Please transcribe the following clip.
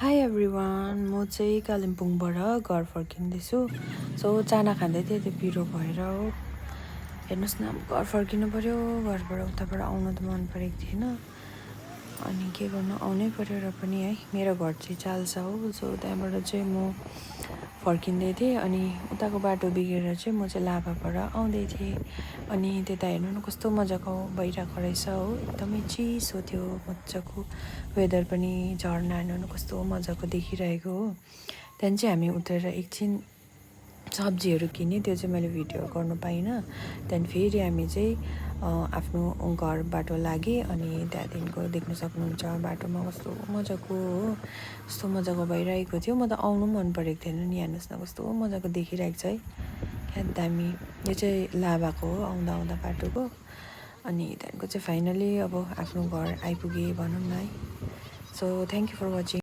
High everyone, म चाहिँ कालिम्पोङबाट घर फर्किँदैछु। सो चाना खाँदै थिएँ, त्यो पिरो भएर हो। हेर्नुहोस् न, घर फर्किनु पऱ्यो। घरबाट उताबाट आउनु त मन परेको थिएन, अनि के गर्नु, आउनै पऱ्यो र पनि है। मेरो घर चाहिँ चाल्सा हो, सो त्यहाँबाट चाहिँ म फर्किँदै थिएँ। अनि उताको बाटो बिग्रेर चाहिँ म चाहिँ लाभाबाट आउँदै थिएँ। अनि त्यता हेर्नु न कस्तो मजाको भइरहेको रहेछ हो। एकदमै चिसो थियो, मजाको वेदर पनि, झर्ना हेर्नु न कस्तो मजाको देखिरहेको हो। त्यहाँदेखि चाहिँ हामी उत्रेर एकछिन सब्जीहरू किन्यो, त्यो चाहिँ मैले भिडियो गर्नु पाइनँ। त्यहाँदेखि फेरि हामी चाहिँ आफ्नो घर बाटो लागेँ। अनि त्यहाँदेखिको देख्न सक्नुहुन्छ बाटोमा कस्तो मजाको हो, कस्तो मजाको भइरहेको थियो। म त आउनु मन परेको थिएन नि, हेर्नुहोस् न कस्तो मजाको देखिरहेको छ है, क्या दामी। यो चाहिँ लाभाको हो, आउँदा आउँदा बाटोको। अनि त्यहाँदेखिको चाहिँ फाइनली अब आफ्नो घर आइपुगेँ भनौँ न है। So thank you for watching.